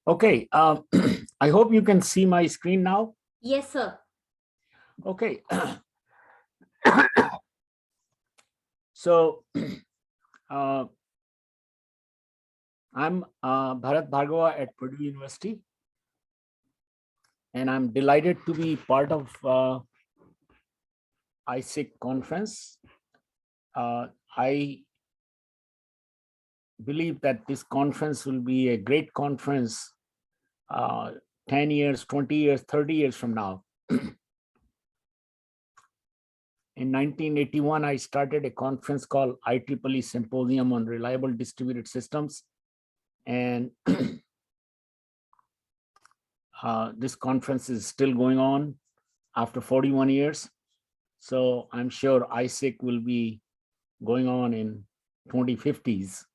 Okay, I hope you can see my screen now. Yes, sir. Okay, so uh, I'm Bharat Bhargava at Purdue University, and I'm delighted to be part of ISIC conference. I believe that this conference will be a great conference 10 years, 20 years, 30 years from now. In 1981, I started a conference called IEEE Symposium on Reliable Distributed Systems. And this conference is still going on after 41 years. So I'm sure ISIC will be going on in 2050s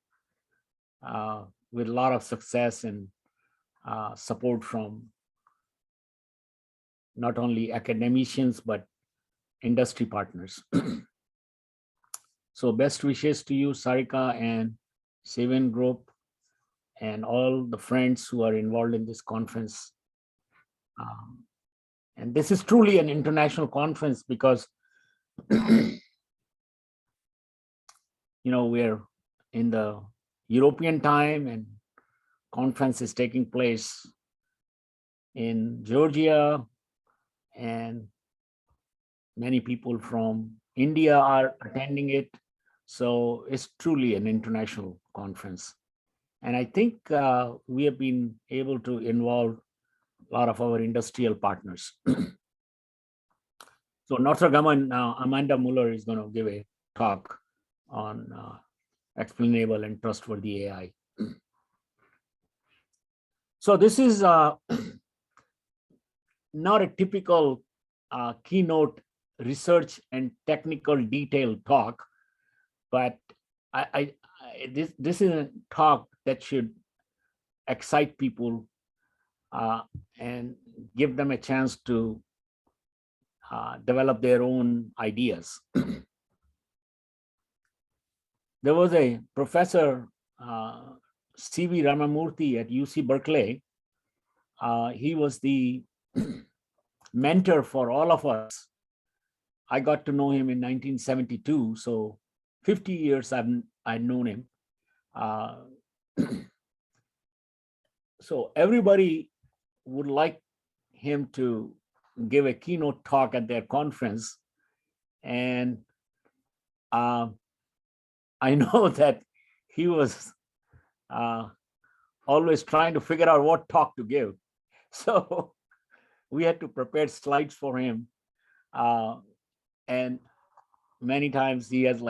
with a lot of success and support from not only academicians, but industry partners. So best wishes to you, Sarika and Seven Group, and all the friends who are involved in this conference. And this is truly an international conference because, we're in the European time and conference is taking place in Georgia, and many people from India are attending it. So it's truly an international conference. And I think we have been able to involve a lot of our industrial partners. So Northrop Grumman, Amanda Muller is going to give a talk on explainable and trustworthy AI. So this is not a typical keynote research and technical detail talk, but this is a talk that should excite people and give them a chance to develop their own ideas. There was a professor, C.V. Ramamurthy at UC Berkeley. He was the mentor for all of us. I got to know him in 1972, so 50 years I've known him. So everybody would like him to give a keynote talk at their conference. And I know that he was always trying to figure out what talk to give. So we had to prepare slides for him. And many times he has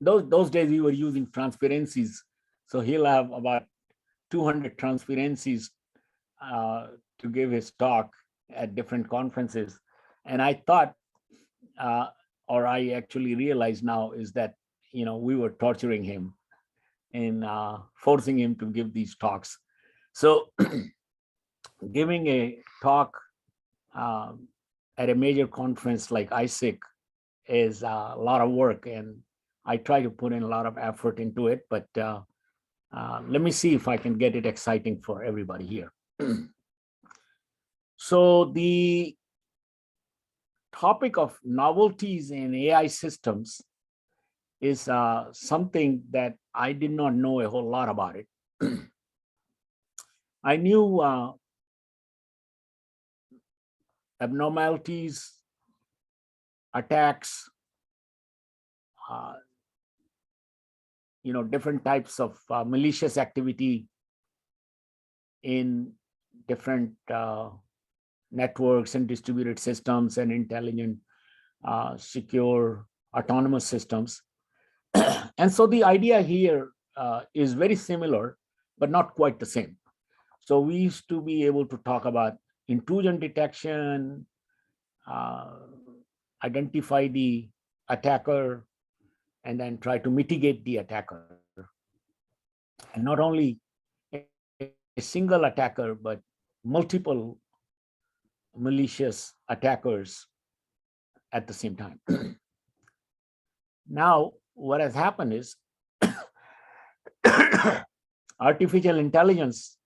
those days we were using transparencies. So he'll have about 200 transparencies to give his talk at different conferences. And I thought, or I actually realize now, is that, we were torturing him and forcing him to give these talks. So giving a talk at a major conference like ISIC is a lot of work, and I try to put in a lot of effort into it, but let me see if I can get it exciting for everybody here. So the topic of novelties in AI systems is something that I did not know a whole lot about it. I knew abnormalities, attacks, different types of malicious activity in different networks and distributed systems and intelligent, secure, autonomous systems. And so the idea here is very similar, but not quite the same. So we used to be able to talk about intrusion detection, identify the attacker, and then try to mitigate the attacker. And not only a single attacker, but multiple malicious attackers at the same time. Now, what has happened is artificial intelligence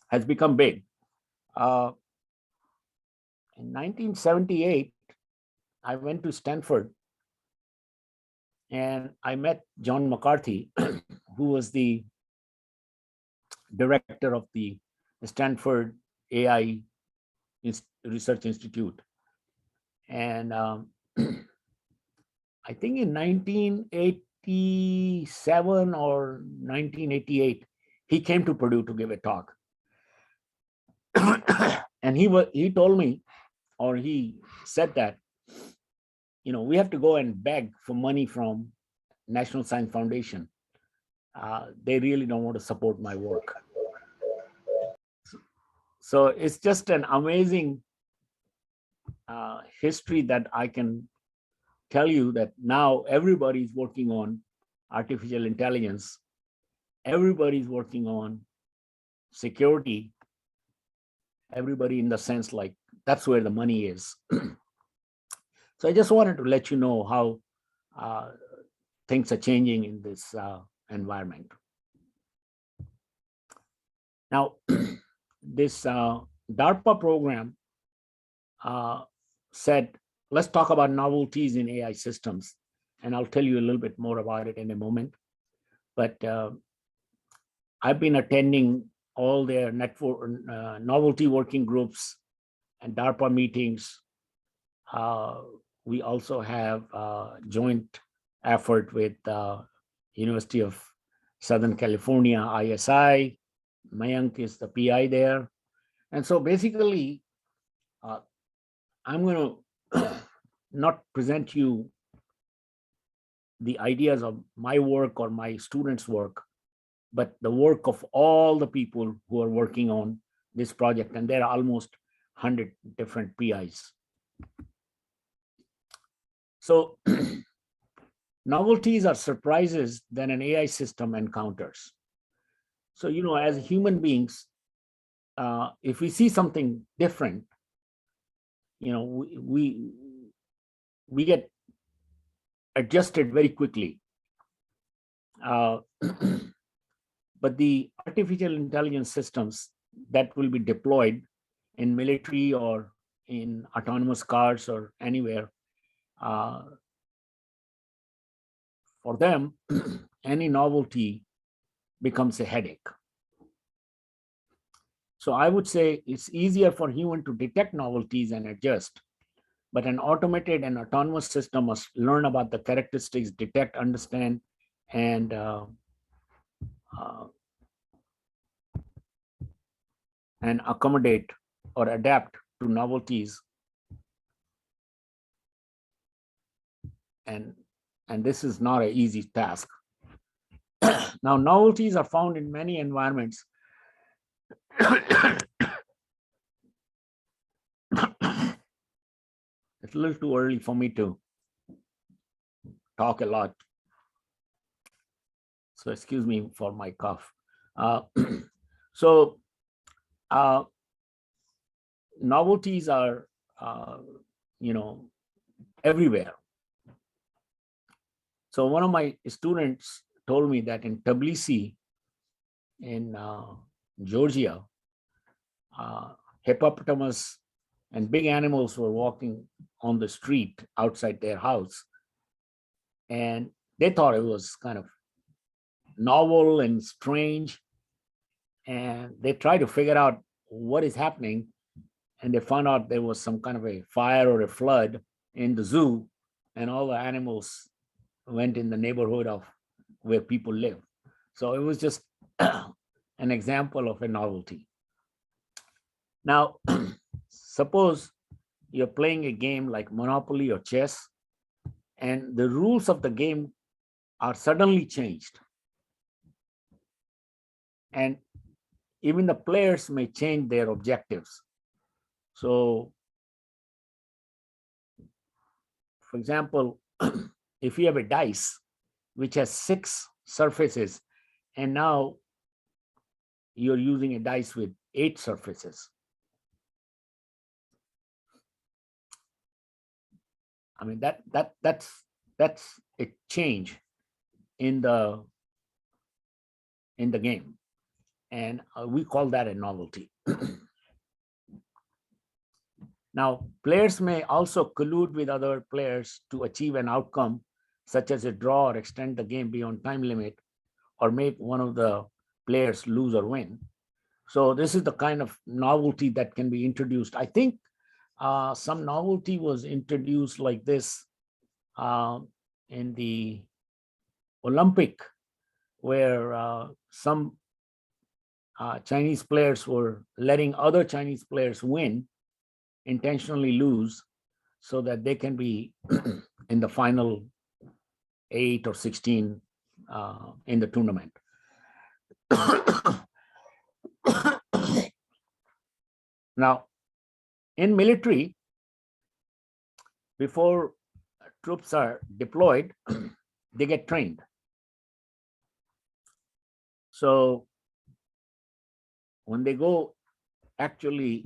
has become big. In 1978, I went to Stanford and I met John McCarthy, who was the director of the Stanford AI Research Institute. And I think in 1987 or 1988, he came to Purdue to give a talk. And he told me, or he said that, we have to go and beg for money from National Science Foundation. They really don't want to support my work. So it's just an amazing history that I can tell you that now everybody's working on artificial intelligence. Everybody's working on security. Everybody in the sense like that's where the money is. So I just wanted to let you know how things are changing in this environment. Now, this DARPA program said, let's talk about novelties in AI systems. And I'll tell you a little bit more about it in a moment. But I've been attending all their network novelty working groups and DARPA meetings. We also have a joint effort with University of Southern California, ISI. Mayank is the PI there. And so basically, I'm going to not present you the ideas of my work or my students' work, but the work of all the people who are working on this project. And there are almost 100 different PIs. So novelties are surprises that an AI system encounters. So, as human beings, if we see something different, we get adjusted very quickly. But the artificial intelligence systems that will be deployed in military or in autonomous cars or anywhere, for them, any novelty becomes a headache. So I would say it's easier for human to detect novelties and adjust, but an automated and autonomous system must learn about the characteristics, detect, understand, and accommodate or adapt to novelties. And this is not an easy task. Now, novelties are found in many environments. It's a little too early for me to talk a lot. So excuse me for my cough. Novelties are, everywhere. So one of my students told me that in Tbilisi, in Georgia, hippopotamus and big animals were walking on the street outside their house. And they thought it was kind of novel and strange. And they tried to figure out what is happening. And they found out there was some kind of a fire or a flood in the zoo, and all the animals went in the neighborhood of where people live. So it was just an example of a novelty. Now, suppose you're playing a game like Monopoly or chess, and the rules of the game are suddenly changed. And even the players may change their objectives. So, for example, if you have a dice which has 6 surfaces, and now you're using a dice with 8 surfaces, I mean that's a change in the in the game. And we call that a novelty. Now, players may also collude with other players to achieve an outcome, such as a draw or extend the game beyond time limit, or make one of the players lose or win. So this is the kind of novelty that can be introduced. I think some novelty was introduced like this in the Olympic, where some Chinese players were letting other Chinese players win, intentionally lose, so that they can be in the final 8 or 16 in the tournament. Now, in military, before troops are deployed, they get trained. So when they go actually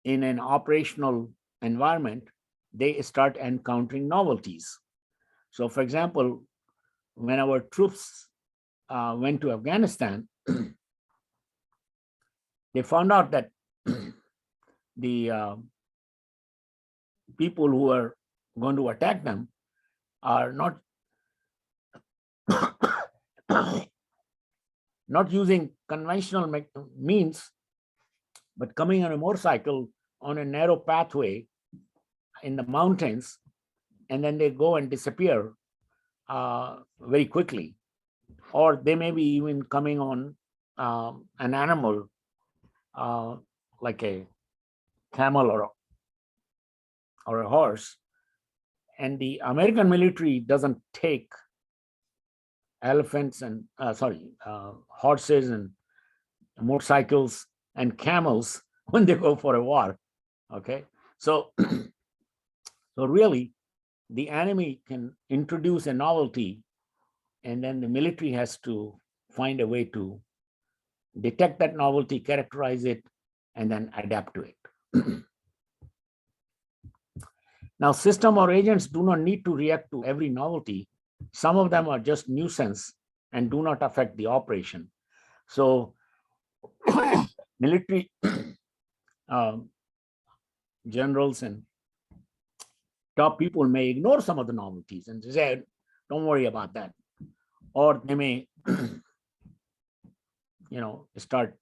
in an operational environment, they start encountering novelties. So for example, when our troops went to Afghanistan, they found out that the people who are going to attack them are not not using conventional means, but coming on a motorcycle on a narrow pathway in the mountains, and then they go and disappear very quickly. Or they may be even coming on an animal like a camel or a horse. And the American military doesn't take elephants and horses and motorcycles and camels when they go for a war. Okay, so so really the enemy can introduce a novelty, and then the military has to find a way to detect that novelty, characterize it, and then adapt to it. Now, system or agents do not need to react to every novelty. Some of them are just nuisance and do not affect the operation. So military generals and top people may ignore some of the novelties and say, don't worry about that. Or they may start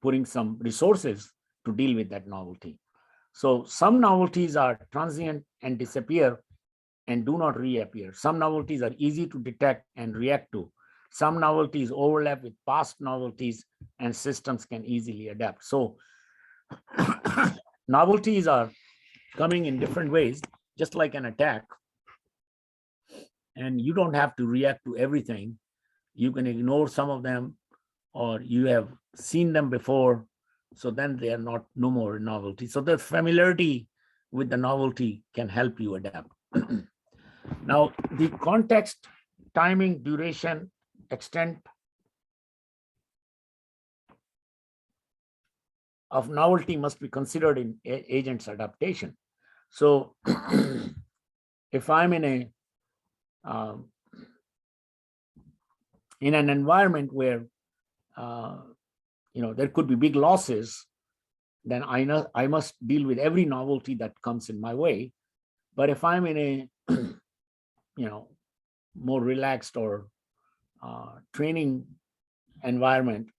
putting some resources to deal with that novelty. So some novelties are transient and disappear and do not reappear. Some novelties are easy to detect and react to. Some novelties overlap with past novelties, and systems can easily adapt. So novelties are coming in different ways, just like an attack. And you don't have to react to everything. You can ignore some of them, or you have seen them before, so then they are no more novelty. So the familiarity with the novelty can help you adapt. Now, the context, timing, duration, extent of novelty must be considered in agent's adaptation. So if I'm in an environment where there could be big losses, then I must deal with every novelty that comes in my way. But if I'm in a more relaxed or training environment,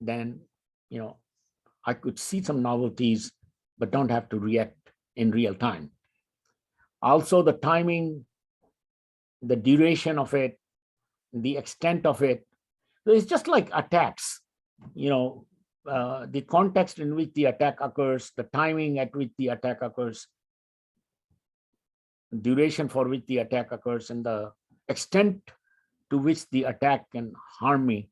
then I could see some novelties but don't have to react in real time. Also, the timing, the duration of it, the extent of it. So it's just like attacks. The context in which the attack occurs, the timing at which the attack occurs, duration for which the attack occurs, and the extent to which the attack can harm me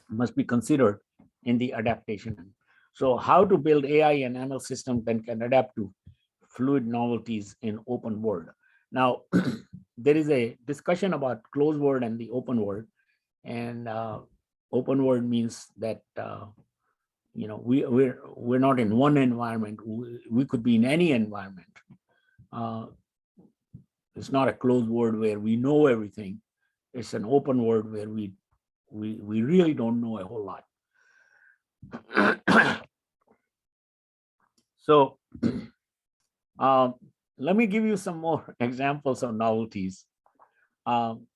must be considered in the adaptation. So how to build AI and ML systems that can adapt to fluid novelties in open world. Now, there is a discussion about closed world and the open world. And open world means that we're not in one environment. We could be in any environment. It's not a closed world where we know everything. It's an open world where we we really don't know a whole lot. So um, let me give you some more examples of novelties. Um,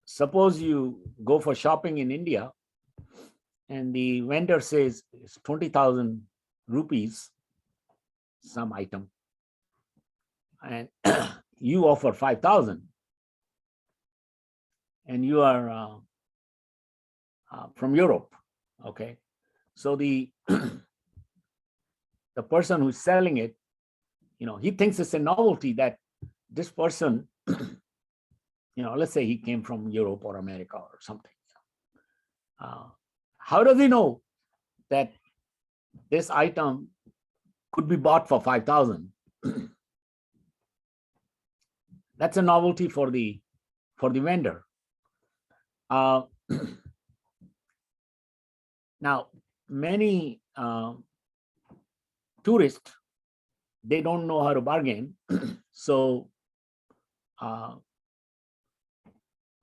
Suppose you go for shopping in India and the vendor says it's 20,000 rupees, some item, and you offer 5,000, and you are from Europe. Okay. So the the person who's selling it, he thinks it's a novelty that this person, let's say he came from Europe or America or something. How does he know that this item could be bought for 5,000? That's a novelty for the vendor. Now, many tourists, they don't know how to bargain. So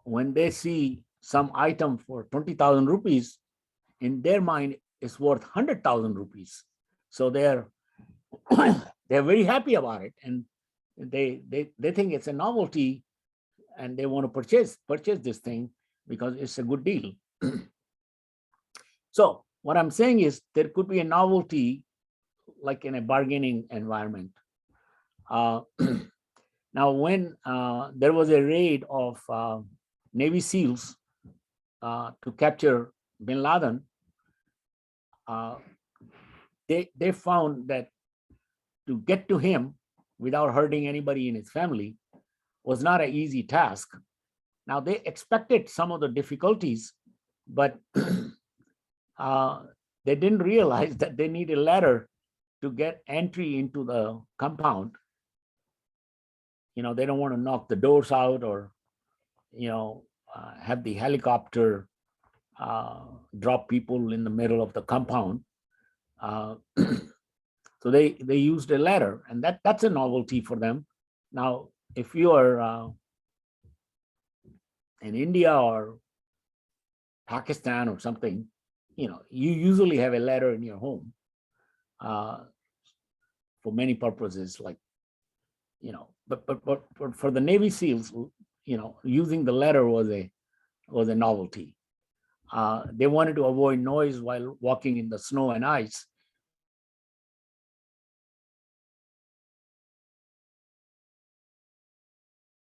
when they see some item for 20,000 rupees, in their mind it's worth 100,000 rupees. So they're they're very happy about it, and they think it's a novelty, and they want to purchase this thing because it's a good deal. So what I'm saying is there could be a novelty like in a bargaining environment. Now, when there was a raid of Navy SEALs to capture bin Laden, they found that to get to him without hurting anybody in his family was not an easy task. Now, they expected some of the difficulties, but they didn't realize that they need a ladder to get entry into the compound. They don't want to knock the doors out or, have the helicopter drop people in the middle of the compound. So they used a ladder, and that's a novelty for them. Now, if you are in India or Pakistan or something, you usually have a ladder in your home for many purposes, like, but for the Navy SEALs, using the ladder was a novelty. They wanted to avoid noise while walking in the snow and ice.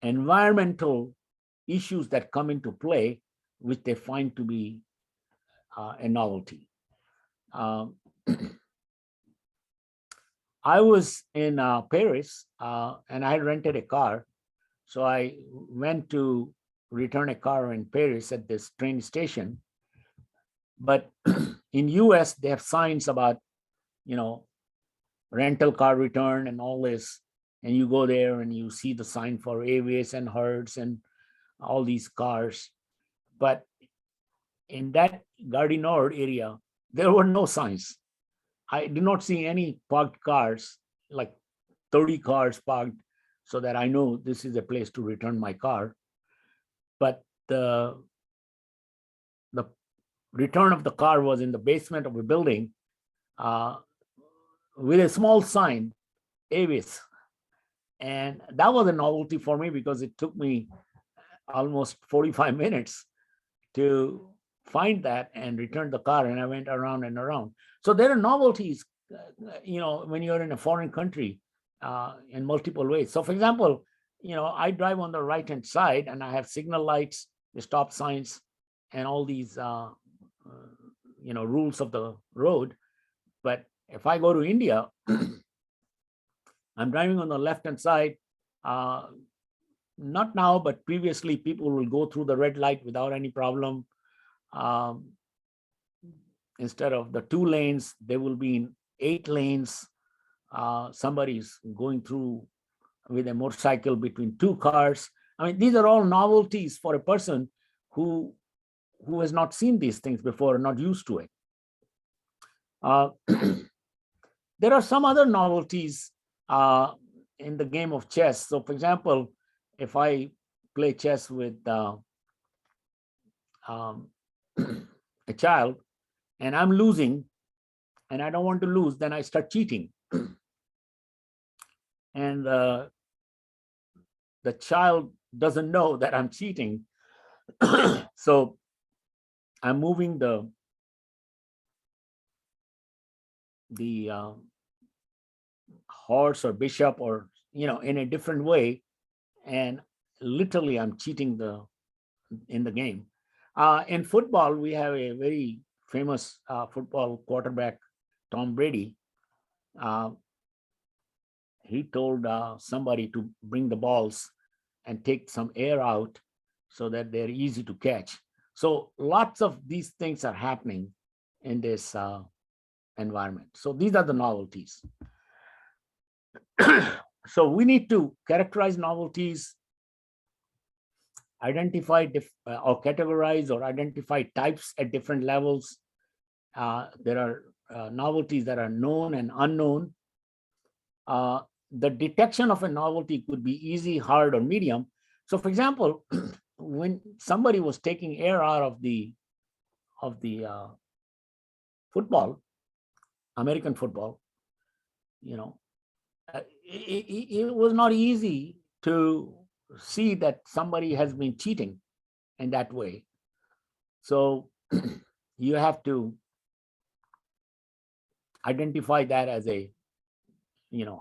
Environmental issues that come into play, which they find to be a novelty. I was in Paris, and I rented a car. So I went to return a car in Paris at this train station. But in US, they have signs about, rental car return and all this. And you go there and you see the sign for Avis and Hertz and all these cars. But in that Gare du Nord area, there were no signs. I did not see any parked cars, like 30 cars parked, so that I know this is a place to return my car. But the return of the car was in the basement of a building with a small sign, Avis. And that was a novelty for me because it took me almost 45 minutes to find that and return the car, and I went around and around. So there are novelties, when you're in a foreign country in multiple ways. So for example, I drive on the right-hand side and I have signal lights, the stop signs, and all these, rules of the road. But if I go to India, I'm driving on the left-hand side. Not now, but previously, people will go through the red light without any problem. Instead of the 2 lanes, there will be in 8 lanes. Somebody's going through with a motorcycle between 2 cars. I mean, these are all novelties for a person who has not seen these things before, not used to it. There are some other novelties in the game of chess. So for example, if I play chess with um, a child and I'm losing and I don't want to lose, then I start cheating. And the child doesn't know that I'm cheating. So I'm moving the horse or bishop or in a different way, and literally I'm cheating in the game. In football, we have a very famous football quarterback, Tom Brady. Uh, he told somebody to bring the balls and take some air out so that they're easy to catch. So lots of these things are happening in this environment. So these are the novelties. So we need to characterize novelties, identify or categorize or identify types at different levels. There are novelties that are known and unknown. The detection of a novelty could be easy, hard, or medium. So, for example, when somebody was taking air out of the football, American football, you know, it was not easy to see that somebody has been cheating in that way. So you have to identify that as a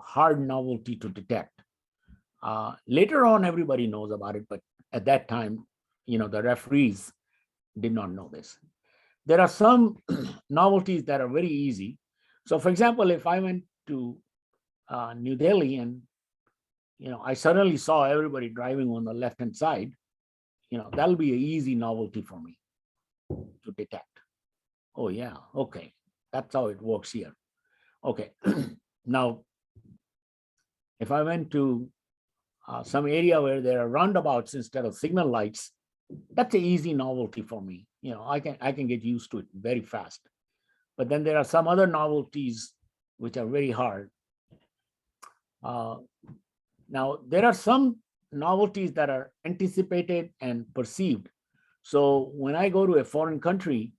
hard novelty to detect. Later on, everybody knows about it, but at that time, the referees did not know this. There are some novelties that are very easy. So, for example, if I went to New Delhi and I suddenly saw everybody driving on the left-hand side, that'll be an easy novelty for me to detect. Oh yeah, okay, that's how it works here. Okay, now if I went to some area where there are roundabouts instead of signal lights, that's an easy novelty for me. I can get used to it very fast. But then there are some other novelties which are very hard. Now there are some novelties that are anticipated and perceived. So when I go to a foreign country,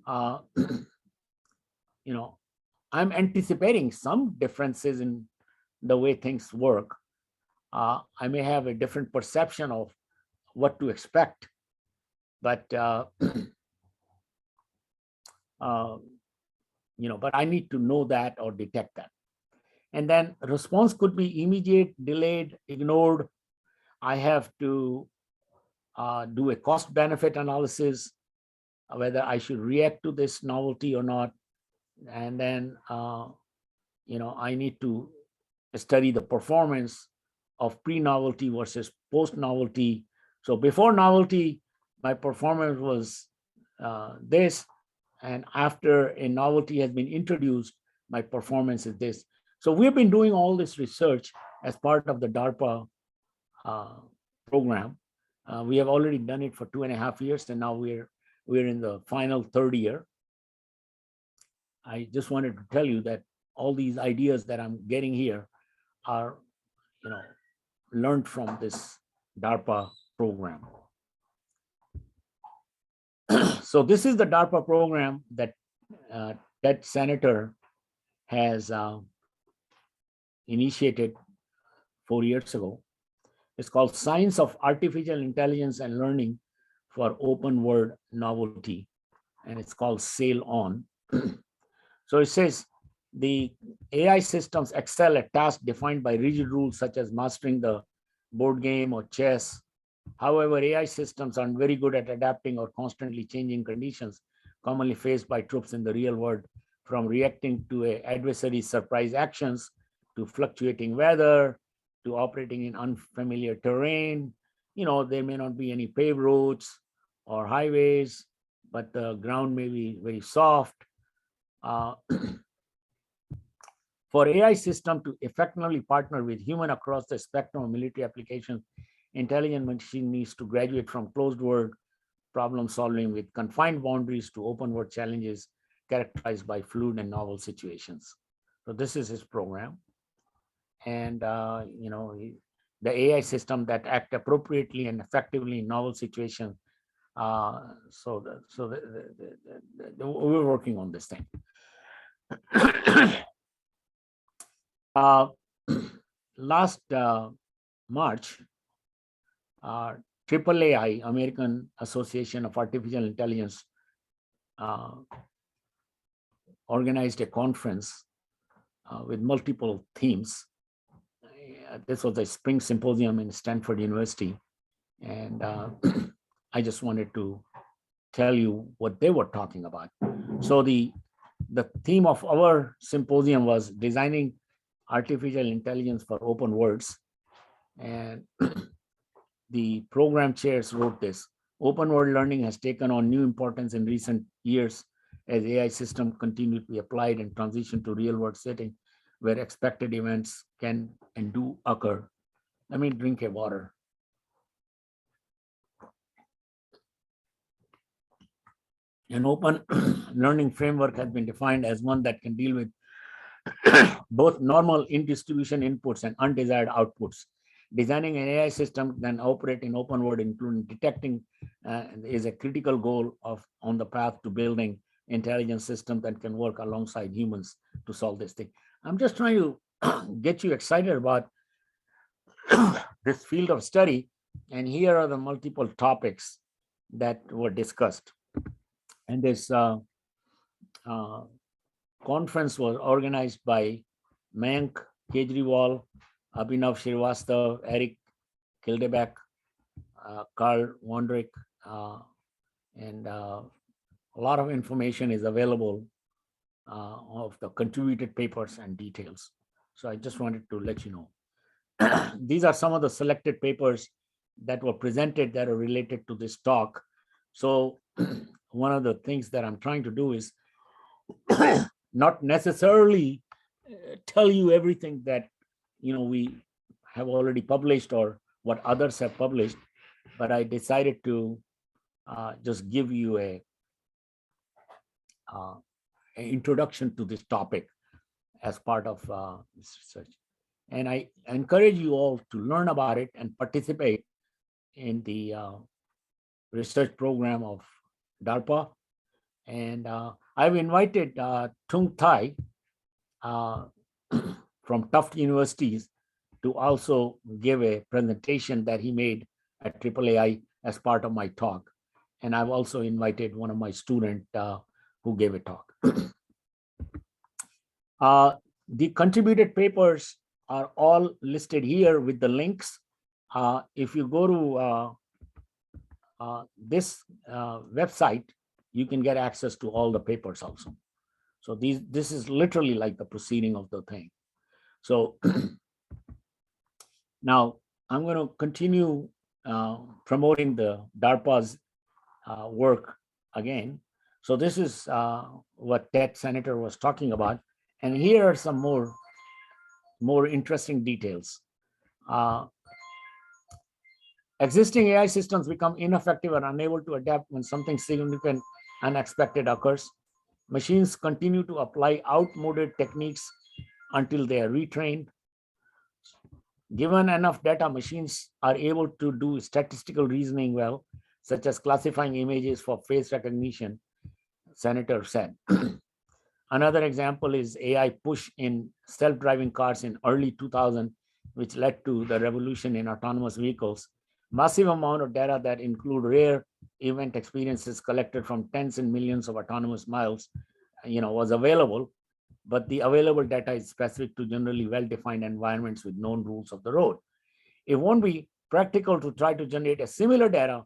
I'm anticipating some differences in the way things work. I may have a different perception of what to expect, but but I need to know that or detect that. And then response could be immediate, delayed, ignored. I have to do a cost benefit analysis, whether I should react to this novelty or not. And then I need to study the performance of pre-novelty versus post-novelty. So before novelty, my performance was this, and after a novelty has been introduced, my performance is this. So we've been doing all this research as part of the DARPA program. We have already done it for 2.5 years, and now we're in the final third year. I just wanted to tell you that all these ideas that I'm getting here are, learned from this DARPA program. So this is the DARPA program that Ted Senator has initiated 4 years ago. It's called Science of Artificial Intelligence and Learning for Open World Novelty, and it's called Sail On. So it says the AI systems excel at tasks defined by rigid rules such as mastering the board game or chess. However, AI systems aren't very good at adapting or constantly changing conditions commonly faced by troops in the real world, from reacting to an adversary's surprise actions, to fluctuating weather, to operating in unfamiliar terrain. There may not be any paved roads or highways, but the ground may be very soft. For AI system to effectively partner with human across the spectrum of military applications, intelligent machine needs to graduate from closed world problem solving with confined boundaries to open world challenges characterized by fluid and novel situations. So this is his program. And the AI system that act appropriately and effectively in novel situations We're working on this thing. uh, Last March, AAAI, American Association of Artificial Intelligence, uh, organized a conference with multiple themes. This was a spring symposium in Stanford University, and I just wanted to tell you what they were talking about. So the theme of our symposium was designing artificial intelligence for open worlds, and the program chairs wrote this: open world learning has taken on new importance in recent years as AI systems continue to be applied and transition to real world setting where expected events can and do occur. Let me drink a water. An open learning framework has been defined as one that can deal with both normal in-distribution inputs and undesired outputs. Designing an AI system that operate in open world, including detecting, is a critical goal on the path to building intelligent systems that can work alongside humans to solve this thing. I'm just trying to get you excited about this field of study, and here are the multiple topics that were discussed. And this conference was organized by Mayank Kejriwal, Abhinav Srivastava, Eric Kildebeck, Carl Wondrich, and a lot of information is available of the contributed papers and details. So I just wanted to let you know. These are some of the selected papers that were presented that are related to this talk. So one of the things that I'm trying to do is not necessarily tell you everything that we have already published or what others have published, but I decided to just give you an introduction to this topic as part of this research. And I encourage you all to learn about it and participate in the research program of DARPA. And I've invited Tung Thai from Tufts Universities to also give a presentation that he made at AAAI as part of my talk. And I've also invited one of my students who gave a talk. The contributed papers are all listed here with the links. If you go to this website, you can get access to all the papers also. So this is literally like the proceeding of the thing. So now I'm going to continue promoting the DARPA's work again. So this is what Ted Senator was talking about. And here are some more interesting details. Existing AI systems become ineffective and unable to adapt when something significant unexpected occurs. Machines continue to apply outmoded techniques until they are retrained. Given enough data, machines are able to do statistical reasoning well, such as classifying images for face recognition, Senator said. Another example is AI push in self-driving cars in early 2000, which led to the revolution in autonomous vehicles. Massive amount of data that include rare event experiences collected from tens and millions of autonomous miles, was available, but the available data is specific to generally well-defined environments with known rules of the road. It won't be practical to try to generate a similar data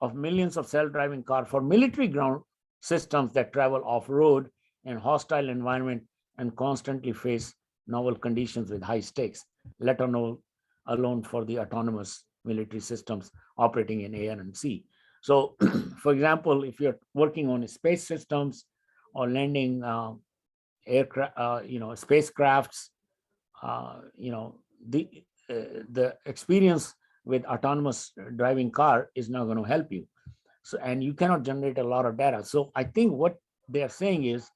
of millions of self-driving cars for military ground systems that travel off-road in hostile environment and constantly face novel conditions with high stakes, let alone for the autonomous military systems operating in air and sea. So, for example, if you're working on space systems or landing spacecrafts, the experience with autonomous driving car is not going to help you. So, and you cannot generate a lot of data. So I think what they are saying is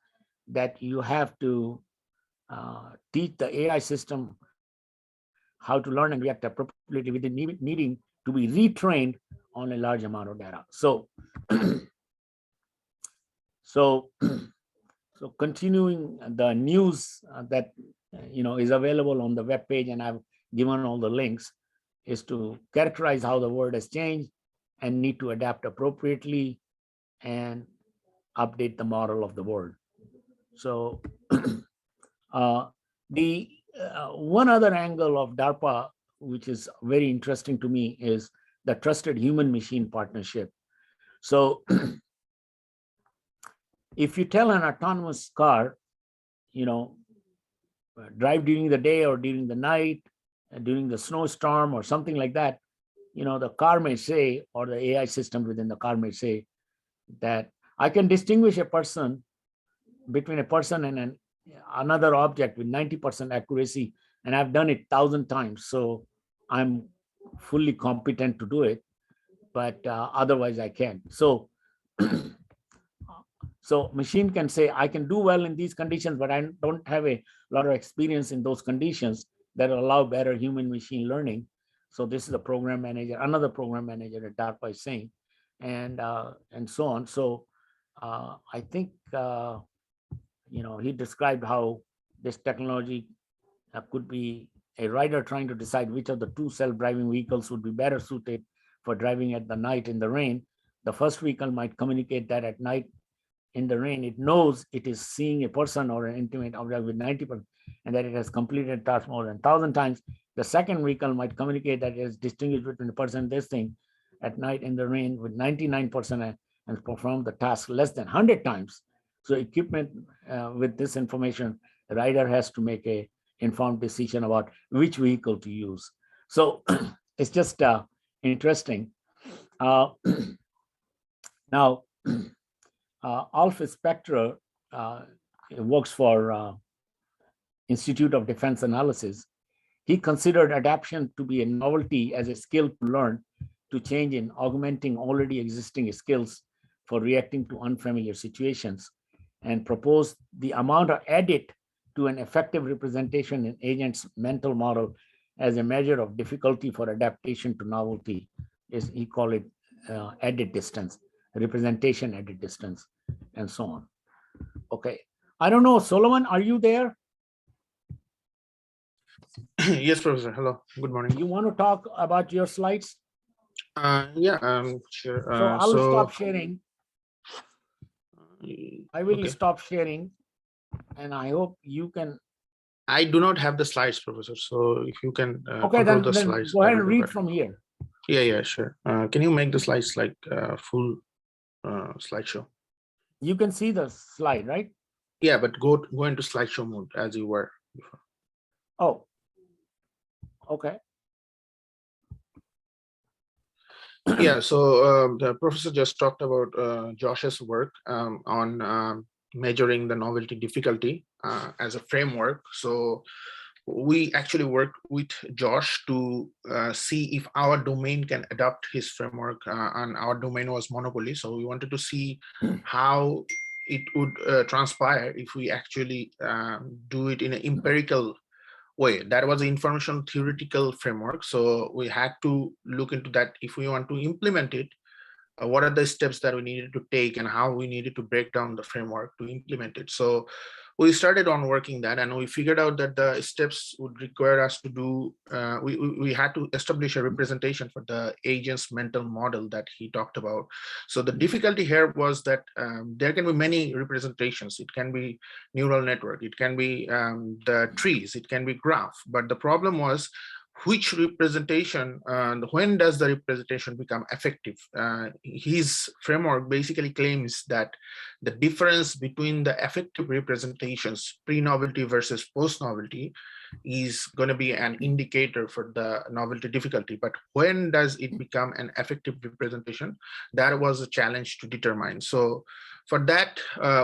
that you have to teach the AI system how to learn and react appropriately within needing to be retrained on a large amount of data. So, so, so continuing the news that is available on the web page, and I've given all the links, is to characterize how the world has changed and need to adapt appropriately and update the model of the world. So the one other angle of DARPA, which is very interesting to me, is the trusted human machine partnership. So if you tell an autonomous car, drive during the day or during the night, during the snowstorm or something like that, the car may say, or the AI system within the car may say that I can distinguish a person between a person and another object with 90% accuracy, and I've done it 1,000 times, so I'm fully competent to do it, but otherwise I can't. So so machine can say, I can do well in these conditions, but I don't have a lot of experience in those conditions that allow better human machine learning. So this is a program manager, another program manager at DARPA is saying, and so on. So I think he described how this technology could be a rider trying to decide which of the two self-driving vehicles would be better suited for driving at the night in the rain. The first vehicle might communicate that at night in the rain, it knows it is seeing a person or an intimate object with 90%, and that it has completed task more than 1,000 times. The second vehicle might communicate that it is distinguished between the person and this thing at night in the rain with 99% and perform the task less than 100 times. So equipment with this information, the rider has to make a informed decision about which vehicle to use. So it's just interesting. Now, Alf Spector works for Institute of Defense Analysis. He considered adaptation to be a novelty as a skill to learn, to change in augmenting already existing skills for reacting to unfamiliar situations, and proposed the amount of edit to an effective representation in agent's mental model as a measure of difficulty for adaptation to novelty. He called it edit distance, representation edit distance, and so on. Okay, I don't know, Solomon, are you there? Yes, Professor. Hello. Good morning. You want to talk about your slides? Yeah, sure. So I'll stop sharing. I will stop sharing, and I hope you can. I do not have the slides, Professor. So if you can okay, then slides, go ahead and read from here. Yeah, sure. Can you make the slides like full slideshow? You can see the slide, right? Yeah, but go into slideshow mode as you were before. Oh, okay. Yeah, so the professor just talked about Josh's work on measuring the novelty difficulty as a framework. So we actually worked with Josh to see if our domain can adopt his framework, and our domain was monopoly. So we wanted to see how it would transpire if we actually do it in an empirical way. That was an information theoretical framework. So we had to look into that. If we want to implement it, what are the steps that we needed to take and how we needed to break down the framework to implement it. So we started on working that, and we figured out that the steps would require us to do, we had to establish a representation for the agent's mental model that he talked about. So the difficulty here was that there can be many representations. It can be neural network, it can be the trees, it can be graph. But the problem was, which representation, when does the representation become effective? His framework basically claims that the difference between the effective representations, pre-novelty versus post-novelty, is going to be an indicator for the novelty difficulty. But when does it become an effective representation? That was a challenge to determine. So for that,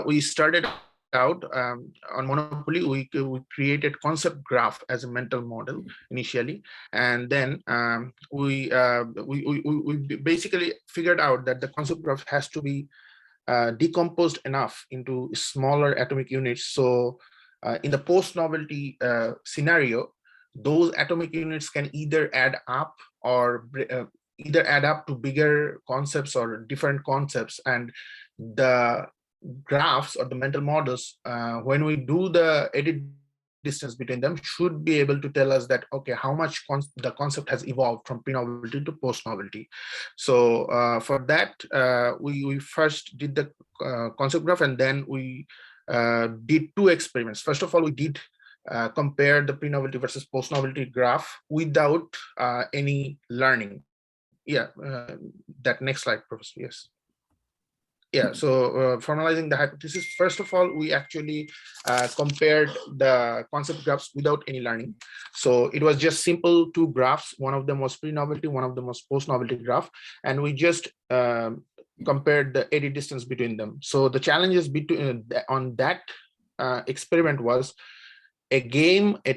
we started out on monopoly. We created concept graph as a mental model initially, and then we basically figured out that the concept graph has to be decomposed enough into smaller atomic units. So in the post-novelty scenario, those atomic units can either add up or either adapt to bigger concepts or different concepts, and the graphs or the mental models, when we do the edit distance between them, should be able to tell us that, okay, how much the concept has evolved from pre-novelty to post-novelty. So for that, we first did the concept graph, and then we did two experiments. First of all, we did compare the pre-novelty versus post-novelty graph without any learning. Yeah, that next slide, Professor. Yes. Yeah, so formalizing the hypothesis, first of all, we actually compared the concept graphs without any learning. So it was just simple two graphs. One of them was pre-novelty, one of them was post-novelty graph, and we just compared the edit distance between them. So the challenges between on that experiment was, a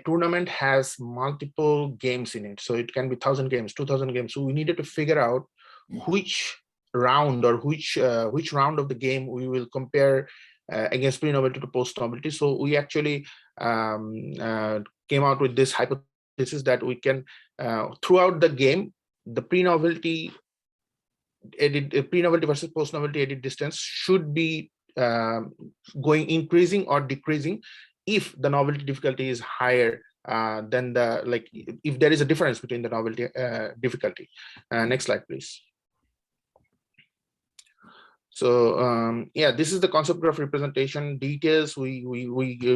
tournament has multiple games in it. So it can be 1,000 games, 2,000 games. So we needed to figure out which round or which round of the game we will compare against pre-novelty to post-novelty. So we actually came out with this hypothesis that we can, throughout the game, the pre-novelty versus post-novelty edit distance should be increasing or decreasing if the novelty difficulty is higher than the, like, if there is a difference between the novelty difficulty. Next slide, please. So yeah, this is the concept graph representation details. We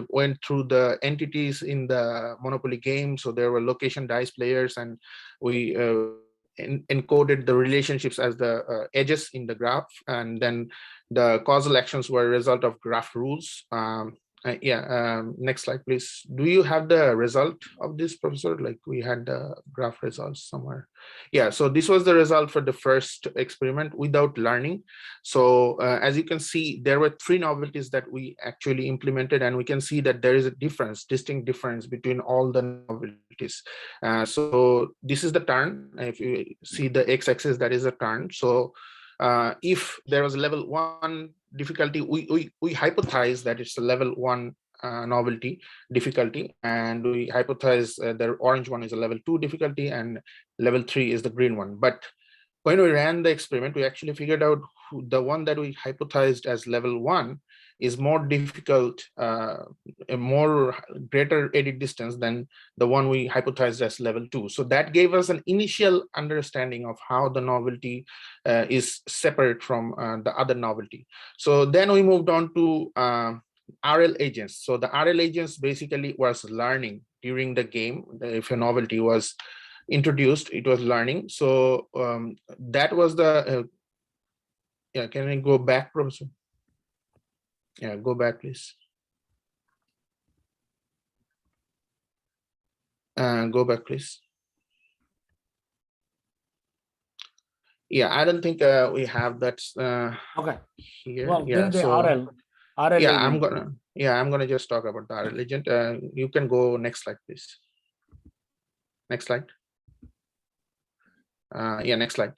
went through the entities in the Monopoly game. So there were location dice players, and we encoded the relationships as the edges in the graph, and then the causal actions were a result of graph rules. Next slide, please. Do you have the result of this, Professor? Like, we had the graph results somewhere. Yeah, so this was the result for the first experiment without learning. So as you can see, there were 3 novelties that we actually implemented, and we can see that there is a distinct difference between all the novelties. So this is the turn. If you see the x-axis, that is a turn. So if there was a level 1 difficulty, we hypothesize that it's a level 1 novelty difficulty, and we hypothesize the orange one is a level 2 difficulty, and level 3 is the green one. But when we ran the experiment, we actually figured out the one that we hypothesized as level 1 is more difficult, a more greater edit distance than the one we hypothesized as level 2. So that gave us an initial understanding of how the novelty is separate from the other novelty. So then we moved on to RL agents. So the RL agents basically was learning during the game. If a novelty was introduced, it was learning. So that was the yeah, can I go back, Professor? Yeah, go back, please. Go back, please. Yeah, I don't think we have that okay here. Well, Yeah, the so RL yeah, agent. I'm gonna just talk about the RL agent. You can go next slide, please. Next slide. Yeah, next slide.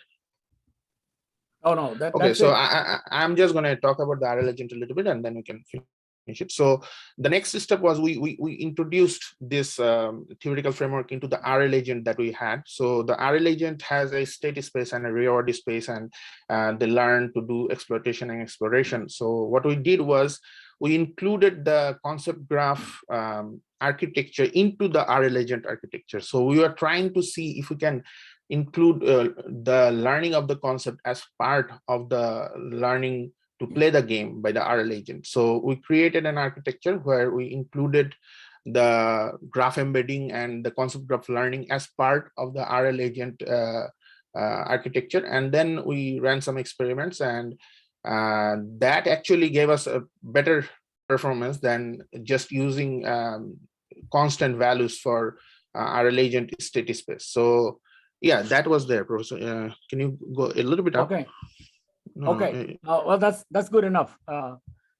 Oh no, Okay, that's so it. I'm just going to talk about the RL agent a little bit, and then we can finish it. So the next step was we introduced this theoretical framework into the RL agent that we had. So the RL agent has a state space and a reward space, and they learn to do exploitation and exploration. So what we did was we included the concept graph architecture into the RL agent architecture. So we were trying to see if we can include the learning of the concept as part of the learning to play the game by the RL agent. So we created an architecture where we included the graph embedding and the concept graph learning as part of the RL agent architecture. And then we ran some experiments, and that actually gave us a better performance than just using constant values for RL agent state space. So yeah, that was there, Professor. Can you go a little bit up? Okay. No, okay. Well, that's good enough.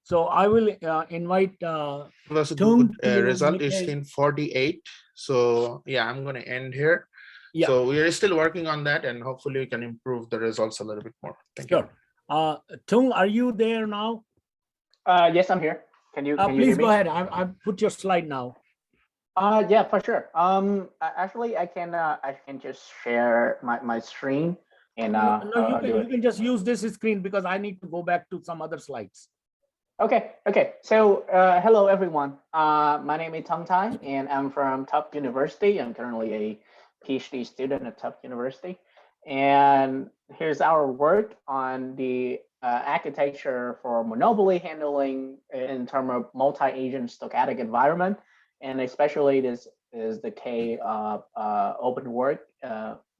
So I will invite was a Tung good result. It's a... in 48. So yeah, I'm going to end here. Yeah. So we are still working on that, and hopefully we can improve the results a little bit more. Thank you. Tung, are you there now? Yes, I'm here. Can you please go ahead. I put your slide now. Yeah, for sure. Actually, I can just share my screen. and No, do you it. can just use this screen because I need to go back to some other slides. Okay. So hello everyone. My name is Tong Tai, and I'm from Tufts University. I'm currently a PhD student at Tufts University, and here's our work on the architecture for monopoly handling in terms of multi-agent stochastic environment, and especially this is the case of open work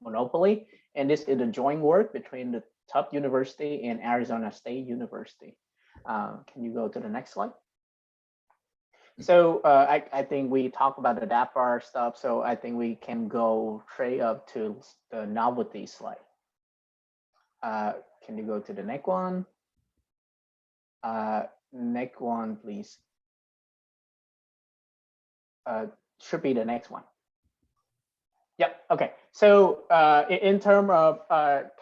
monopoly, and this is a joint work between the Tufts University and Arizona State University. Can you go to the next slide? So I think we talked about the DAPR stuff, so I think we can go straight up to the novelty slide. Can you go to the next one? Next one, please. Should be the next one. Yep. Okay. So in terms of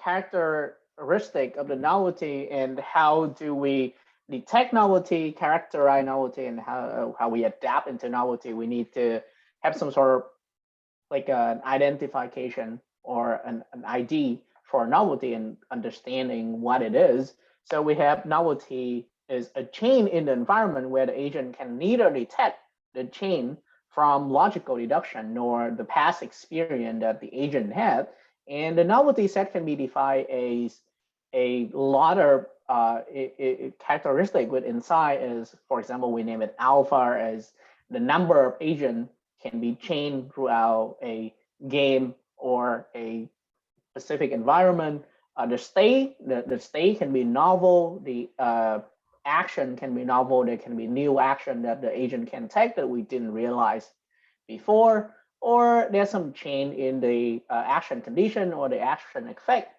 characteristic of the novelty and how do we detect novelty, characterize novelty, and how we adapt into novelty, we need to have some sort of like an identification or an ID for novelty and understanding what it is. So we have novelty is a chain in the environment where the agent can neither detect the chain from logical deduction nor the past experience that the agent had. And the novelty set can be defined as a lot of characteristic with inside is, for example, we name it alpha as the number of agents can be chained throughout a game or a specific environment. The state can be novel, the action can be novel, there can be new action that the agent can take that we didn't realize before, or there's some change in the action condition or the action effect.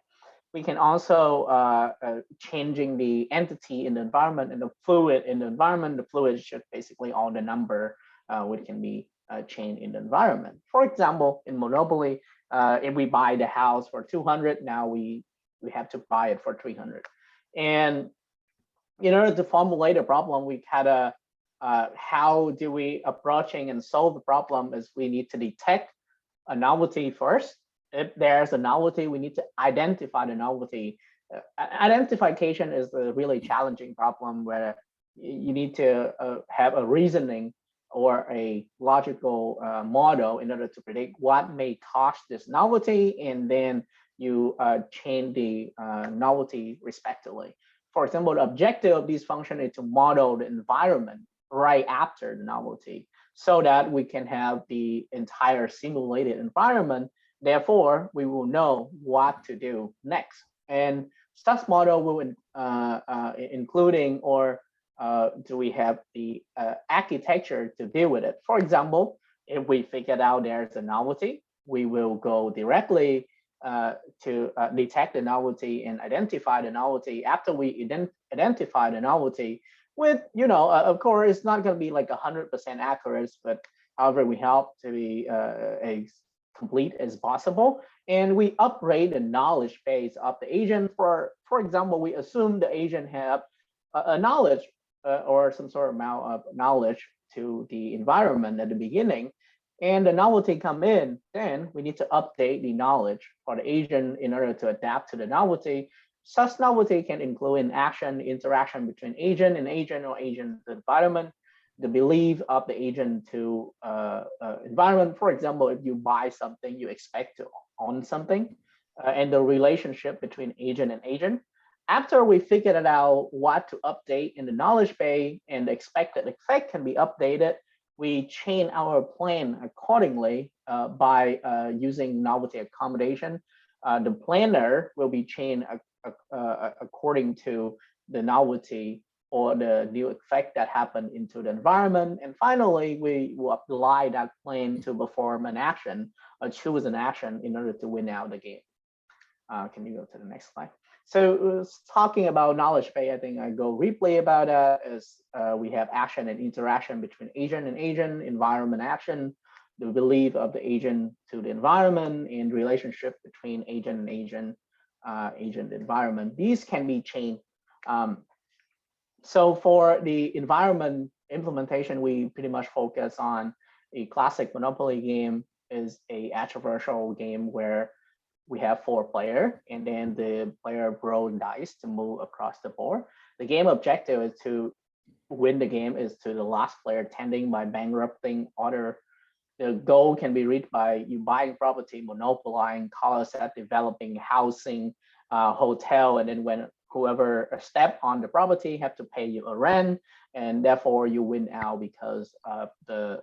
We can also changing the entity in the environment and the fluid in the environment. The fluid is just basically all the number which can be changed in the environment. For example, in Monopoly, if we buy the house for 200, now we have to buy it for 300. And in order to formulate a problem, we had a how do we approaching and solve the problem is we need to detect a novelty first. If there's a novelty, we need to identify the novelty. Identification is a really challenging problem where you need to have a reasoning or a logical model in order to predict what may cause this novelty, and then you change the novelty respectively. For example, the objective of this function is to model the environment right after the novelty so that we can have the entire simulated environment. Therefore, we will know what to do next. And such model will including or do we have the architecture to deal with it. For example, if we figured out there's a novelty, we will go directly to detect the novelty and identify the novelty. After we identify the novelty with, of course, it's not going to be like 100% accurate, but however, we help to be as complete as possible. And we upgrade the knowledge base of the agent. For example, we assume the agent have a knowledge or some sort of amount of knowledge to the environment at the beginning. And the novelty come in, then we need to update the knowledge for the agent in order to adapt to the novelty. Such novelty can include an action, interaction between agent and agent or agent to the environment, the belief of the agent to environment. For example, if you buy something, you expect to own something, and the relationship between agent and agent. After we figured it out what to update in the knowledge base and the expected effect can be updated, we chain our plan accordingly by using novelty accommodation. The planner will be chained according to the novelty or the new effect that happened into the environment. And finally, we will apply that plan to perform an action or choose an action in order to win out the game. Can you go to the next slide? So talking about knowledge base, I think I go briefly about that is we have action and interaction between agent and agent, environment action, the belief of the agent to the environment, and relationship between agent and agent, agent environment. These can be chained. So for the environment implementation, we pretty much focus on a classic Monopoly game is a adversarial game where we have 4 players, and then the player roll dice to move across the board. The game objective is to win the game is to the last player tending by bankrupting other. The goal can be reached by you buying property, monopolizing, color set, developing, housing, hotel, and then when whoever step on the property have to pay you a rent, and therefore you win out because of the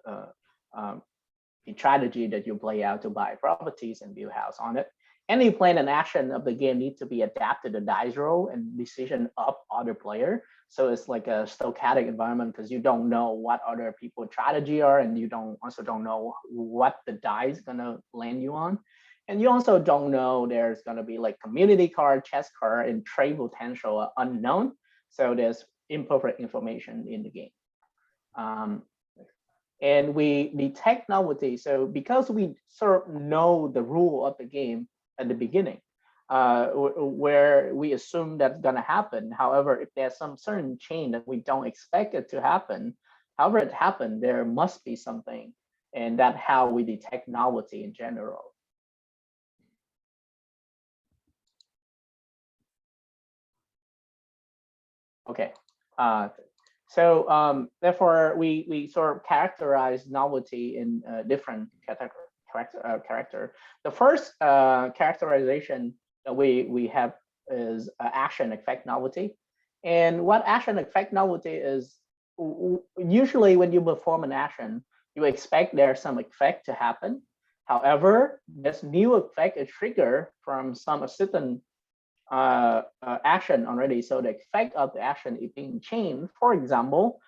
strategy that you play out to buy properties and build house on it. Any plan and action of the game need to be adapted to dice roll and decision of other player. So it's like a stochastic environment because you don't know what other people's strategy are, and you also don't know what the dice gonna land you on. And you also don't know there's gonna be like community card, chess card, and trade potential are unknown. So there's imperfect information in the game. And we detect novelty. So because we sort of know the rule of the game at the beginning, where we assume that's going to happen. However, if there's some certain chain that we don't expect it to happen, however it happened, there must be something. And that's how we detect novelty in general. Okay. So therefore, we sort of characterize novelty in different character. The first characterization that we have is action effect novelty. And what action effect novelty is, usually when you perform an action, you expect there's some effect to happen. However, this new effect is triggered from some certain action already. So the effect of the action is being changed. For example,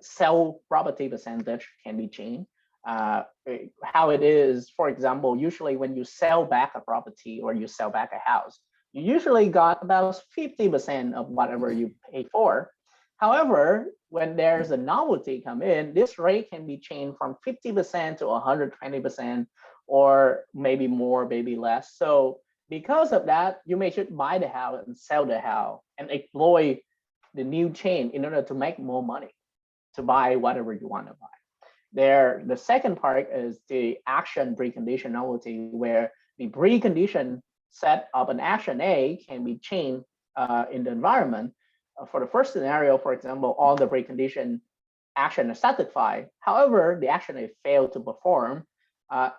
sell property percentage can be changed. How it is, for example, usually when you sell back a property or you sell back a house, you usually got about 50% of whatever you pay for. However, when there's a novelty come in, this rate can be changed from 50% to 120%, or maybe more, maybe less. So because of that, you may should buy the house and sell the house and exploit the new chain in order to make more money to buy whatever you want to buy. There, the second part is the action precondition novelty, where the precondition set of an action A can be changed in the environment. For the first scenario, for example, all the precondition action is satisfied. However, the action A failed to perform.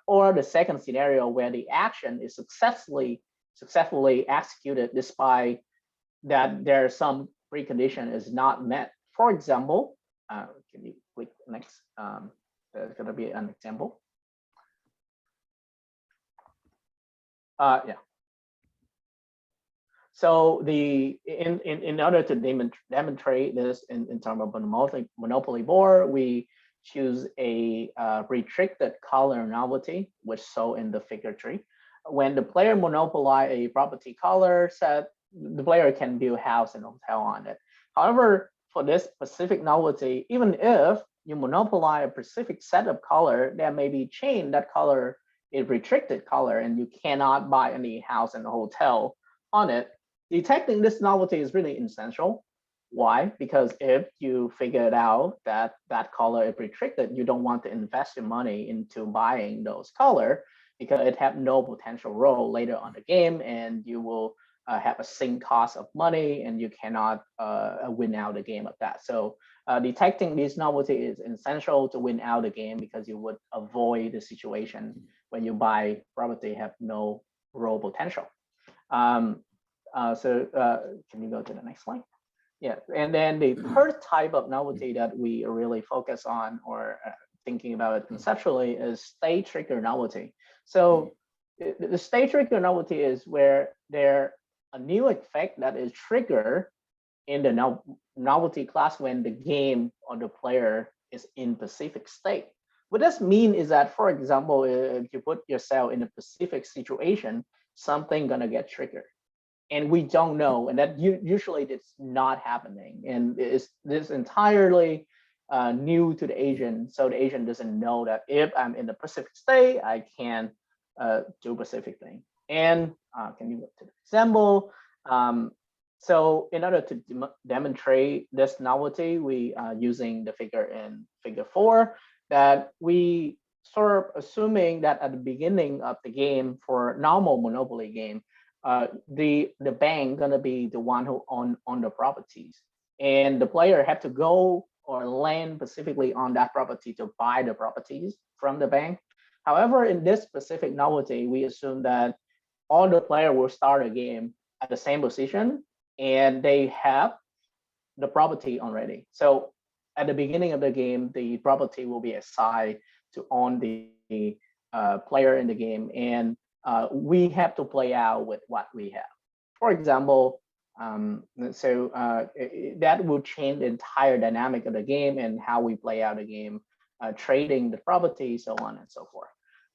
Or the second scenario where the action is successfully executed despite that there's some precondition is not met. For example, can you click next? There's going to be an example. Yeah. So in order to demonstrate this in terms of monopoly board, we choose a restricted color novelty, which shown in the figure 3. When the player monopolize a property color set, the player can build house and hotel on it. However, for this specific novelty, even if you monopolize a specific set of color, there may be chain that color is restricted color and you cannot buy any house and hotel on it. Detecting this novelty is really essential. Why? Because if you figure it out that that color is restricted, you don't want to invest your money into buying those color because it have no potential role later on the game, and you will have a sink cost of money, and you cannot win out the game of that. So detecting this novelty is essential to win out the game, because you would avoid the situation when you buy property have no role potential. Can you go to the next slide? Yeah, and then the third type of novelty that we really focus on, or thinking about it conceptually, is state trigger novelty. So the state trigger novelty is where there a new effect that is triggered in the novelty class when the game or the player is in specific state. What this means is that, for example, if you put yourself in a specific situation, something gonna get triggered. And we don't know, and that usually it's not happening, and this entirely new to the agent. So the agent doesn't know that if I'm in the Pacific state, I can do Pacific thing. And can you go to the example? So in order to demonstrate this novelty, we are using the figure in figure 4, that we sort of assuming that at the beginning of the game for normal Monopoly game, the bank gonna be the one who own the properties, and the player have to go or land specifically on that property to buy the properties from the bank. However, in this specific novelty, we assume that all the player will start a game at the same position and they have the property already. So at the beginning of the game, the property will be assigned to own the player in the game, and we have to play out with what we have. For example, that will change the entire dynamic of the game and how we play out the game, trading the property, so on and so forth.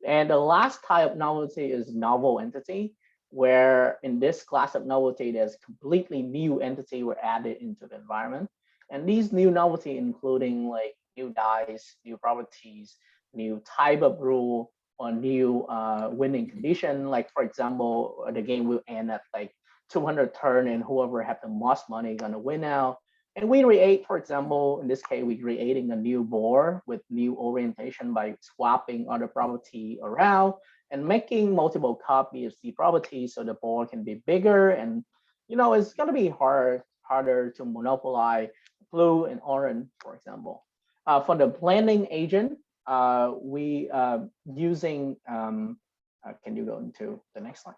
And the last type of novelty is novel entity, where in this class of novelty, there's completely new entity were added into the environment. And these new novelty, including like new dice, new properties, new type of rule, or new winning condition. Like for example, the game will end at like 200 turn, and whoever have the most money gonna win out. And we create, for example, in this case, we're creating a new board with new orientation by swapping other property around and making multiple copies of the property so the board can be bigger. And it's gonna be harder to monopolize blue and orange, for example. For the blending agent, we using, can you go into the next slide?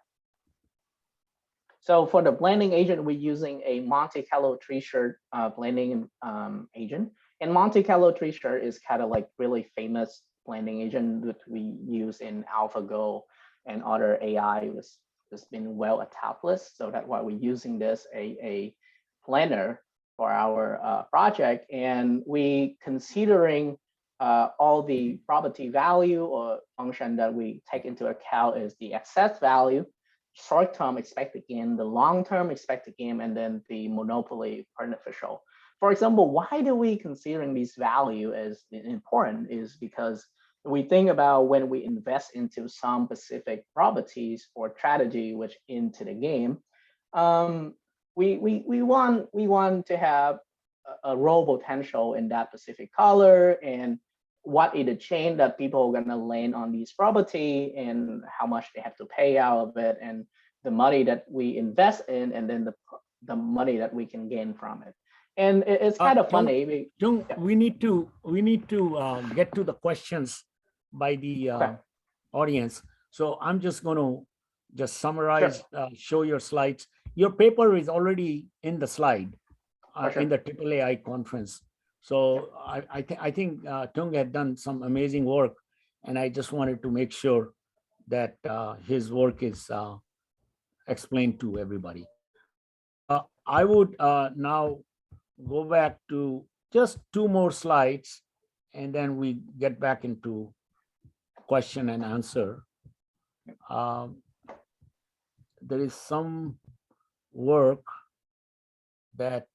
So for the blending agent, we're using a Monte Carlo tree shirt blending agent. And Monte Carlo tree shirt is kind of like really famous blending agent that we use in AlphaGo and other AI has been well established. So that's why we're using this a blender for our project. And we considering all the property value or function that we take into account is the excess value, short-term expected gain, the long-term expected gain, and then the monopoly beneficial. For example, why do we considering this value as important is because we think about when we invest into some specific properties or strategy which into the game, we want to have a role potential in that specific color, and what is the chain that people are gonna land on these property and how much they have to pay out of it, and the money that we invest in, and then the money that we can gain from it. And it's kind of funny. We need to get to the questions by the audience. So I'm just going to just summarize, show your slides. Your paper is already in the slide in the AAAI conference. So I think Tung had done some amazing work, and I just wanted to make sure that his work is explained to everybody. I would now go back to just 2 more slides, and then we get back into question and answer. There is some work that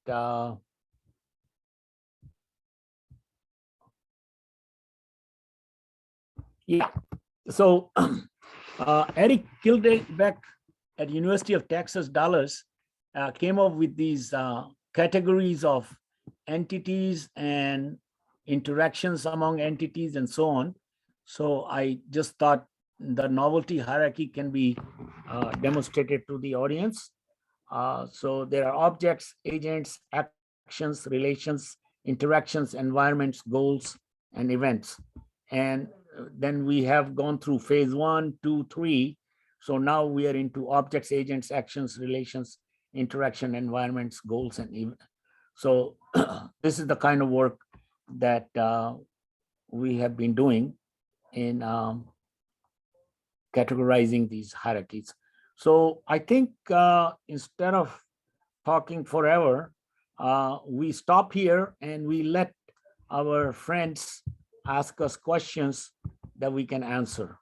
so Eric Kildebeck at University of Texas, Dallas came up with these categories of entities and interactions among entities and so on. So I just thought the novelty hierarchy can be demonstrated to the audience. So there are objects, agents, actions, relations, interactions, environments, goals, and events. And then we have gone through phase 1, 2, 3. So now we are into objects, agents, actions, relations, interaction, environments, goals, and events. So this is the kind of work that we have been doing in categorizing these hierarchies. So I think instead of talking forever, we stop here and we let our friends ask us questions that we can answer.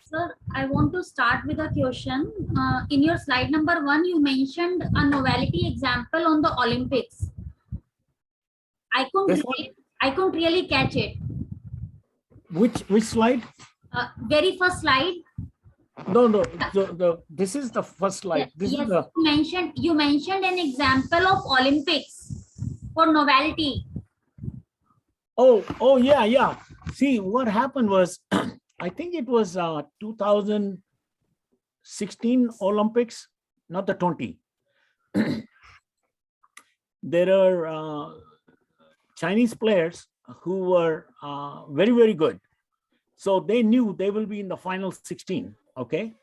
Sir, I want to start with a question. In your slide number 1, you mentioned a novelty example on the Olympics. I couldn't really catch it. Which slide? Very first slide. No, this is the first slide. This Yes, is the you mentioned an example of Olympics for novelty. oh yeah. See, what happened was I think it was 2016 Olympics, not the 20. There are Chinese players who were very, very good. So they knew they will be in the final 16, okay?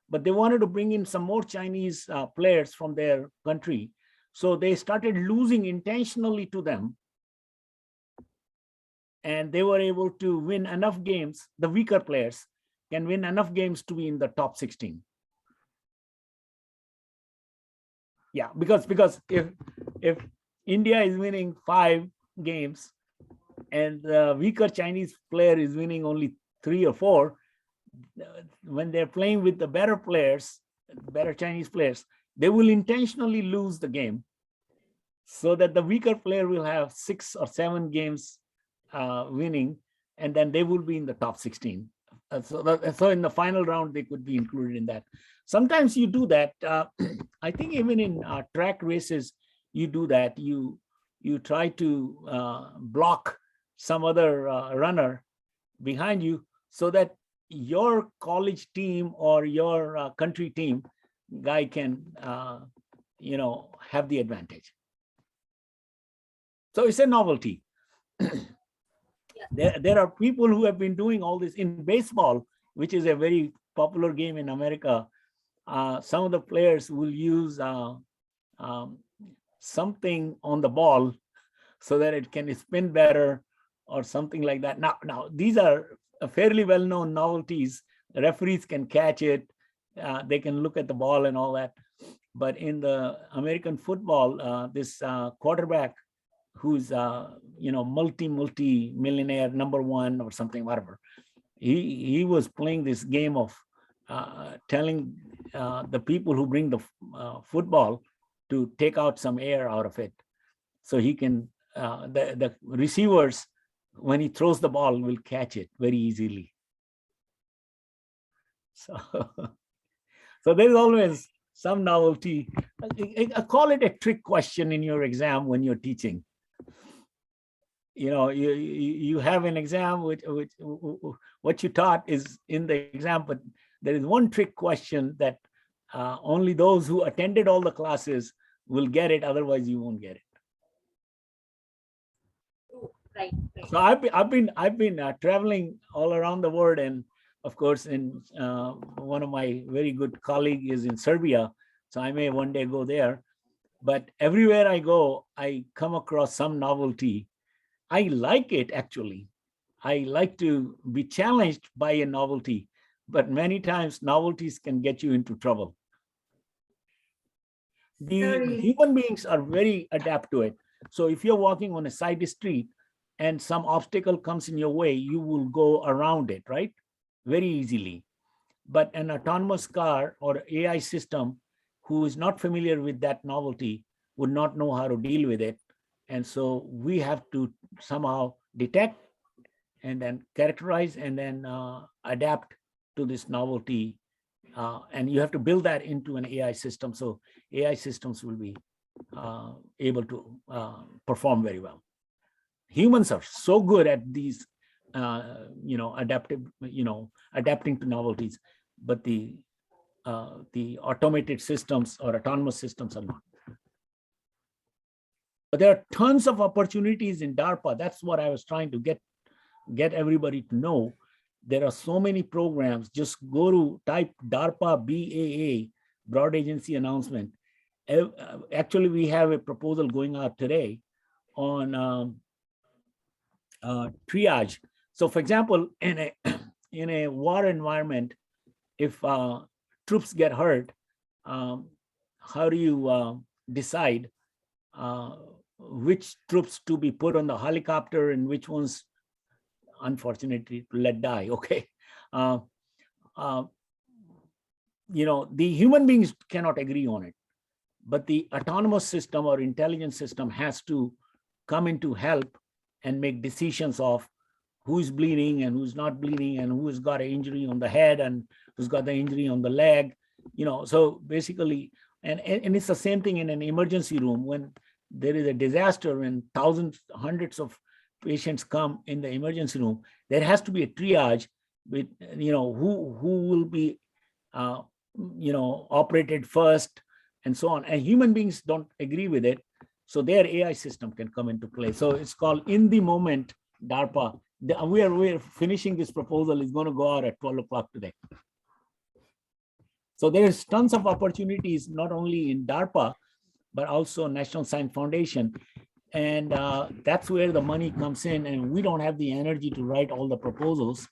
But they wanted to bring in some more Chinese players from their country. So they started losing intentionally to them. And they were able to win enough games. The weaker players can win enough games to be in the top 16. Yeah, because if India is winning 5 games and the weaker Chinese player is winning only 3 or 4, when they're playing with the better players, better Chinese players, they will intentionally lose the game so that the weaker player will have 6 or 7 games winning, and then they will be in the top 16. So in the final round, they could be included in that. Sometimes you do that. I think even in track races, you do that. You try to block some other runner behind you so that your college team or your country team guy can, have the advantage. So it's a novelty. There are people who have been doing all this in baseball, which is a very popular game in America. Some of the players will use something on the ball so that it can spin better or something like that. Now these are fairly well-known novelties. Referees can catch it. They can look at the ball and all that. But in the American football, this quarterback who's multi-millionaire #1 or something, whatever, he was playing this game of telling the people who bring the football to take out some air out of it, so he can the receivers, when he throws the ball, will catch it very easily. So there's always some novelty. I call it a trick question in your exam when you're teaching. You have an exam which what you taught is in the exam, but there is one trick question that only those who attended all the classes will get it, otherwise you won't get it. Right. So I've been traveling all around the world, and of course, in one of my very good colleague is in Serbia, so I may one day go there. But everywhere I go, I come across some novelty. I like it, actually. I like to be challenged by a novelty, but many times novelties can get you into trouble. The human beings are very adept to it. So if you're walking on a side street and some obstacle comes in your way, you will go around it, right? Very easily. But an autonomous car or AI system who is not familiar with that novelty would not know how to deal with it. And so we have to somehow detect and then characterize and then adapt to this novelty. And you have to build that into an AI system. So AI systems will be able to perform very well. Humans are so good at these, adapting to novelties, but the automated systems or autonomous systems are not. But there are tons of opportunities in DARPA. That's what I was trying to get everybody to know. There are so many programs. Just go to type DARPA BAA, Broad Agency Announcement. Actually, we have a proposal going out today on triage. So for example, in a war environment, if troops get hurt, how do you decide which troops to be put on the helicopter and which ones, unfortunately, to let die? Okay. The human beings cannot agree on it, but the autonomous system or intelligence system has to come in to help and make decisions of who's bleeding and who's not bleeding and who's got an injury on the head and who's got the injury on the leg, so basically, and it's the same thing in an emergency room when there is a disaster and thousands, hundreds of patients come in the emergency room. There has to be a triage with, who will be, operated first and so on. And human beings don't agree with it. So their AI system can come into play. So it's called in the moment DARPA. We're finishing this proposal. It's going to go out at 12 o'clock today. So there's tons of opportunities, not only in DARPA, but also National Science Foundation. And that's where the money comes in. And we don't have the energy to write all the proposals.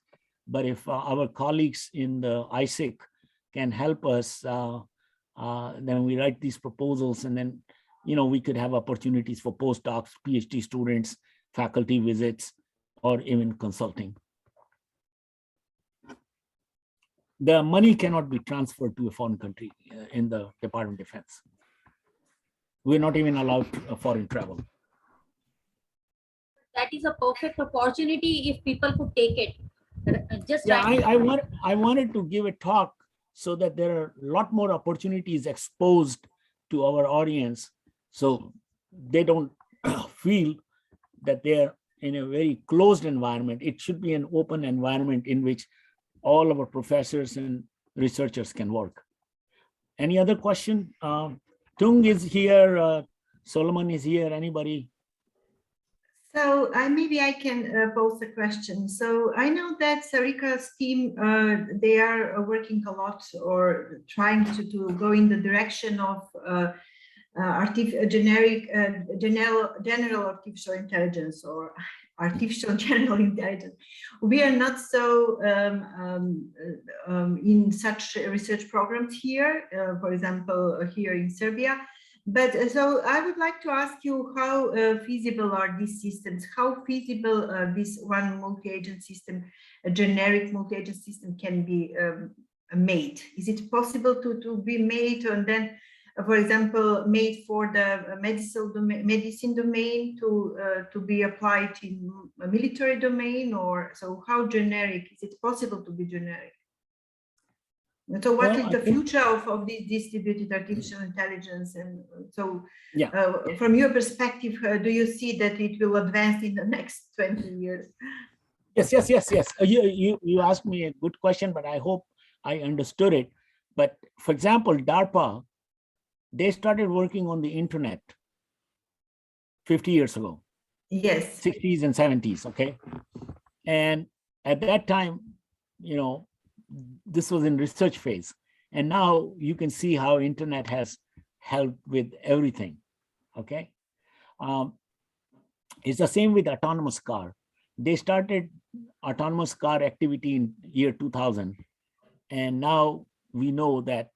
But if our colleagues in the ISIC can help us, then we write these proposals, and then, we could have opportunities for postdocs, PhD students, faculty visits, or even consulting. The money cannot be transferred to a foreign country in the Department of Defense. We're not even allowed foreign travel. That is a perfect opportunity if people could take it. Yeah, I wanted to give a talk so that there are a lot more opportunities exposed to our audience, so they don't feel that they're in a very closed environment. It should be an open environment in which all of our professors and researchers can work. Any other question? Tung is here, Solomon is here, anybody? So maybe I can pose a question. So I know that Sarika's team, they are working a lot or trying to go in the direction of general artificial intelligence or artificial general intelligence. We are not so in such research programs here, for example, here in Serbia. But so I would like to ask you how feasible are these systems? How feasible this one multi-agent system, a generic multi-agent system, can be made? Is it possible to be made and then, for example, made for the medicine domain to be applied in a military domain? Or so how generic? Is it possible to be generic? So what is the future of this distributed artificial intelligence? And so yeah, from your perspective, do you see that it will advance in the next 20 years? Yes. You asked me a good question, but I hope I understood it. But for example, DARPA, they started working on the internet 50 years ago. Yes. 60s and 70s, okay? And at that time, this was in research phase. And now you can see how internet has helped with everything, okay? It's the same with autonomous car. They started autonomous car activity in year 2000. And now we know that,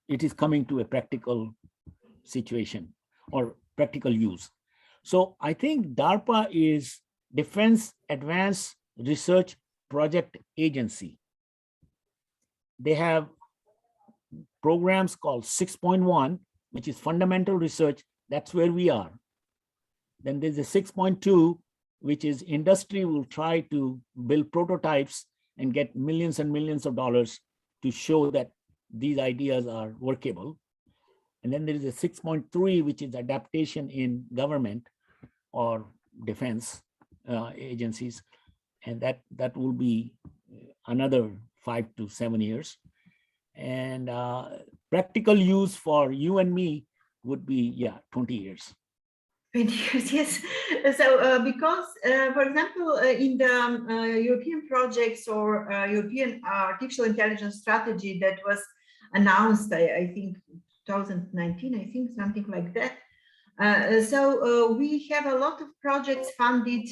it is coming to a practical situation or practical use. So I think DARPA is Defense Advanced Research Project Agency. They have programs called 6.1, which is fundamental research. That's where we are. Then there's a 6.2, which is industry will try to build prototypes and get millions and millions of dollars to show that these ideas are workable. And then there is a 6.3, which is adaptation in government or defense agencies. And that will be another 5 to 7 years. And practical use for you and me would be, 20 years. 20 years, yes. So because, for example, in the European projects or European artificial intelligence strategy that was announced, I think 2019, I think something like that. So we have a lot of projects funded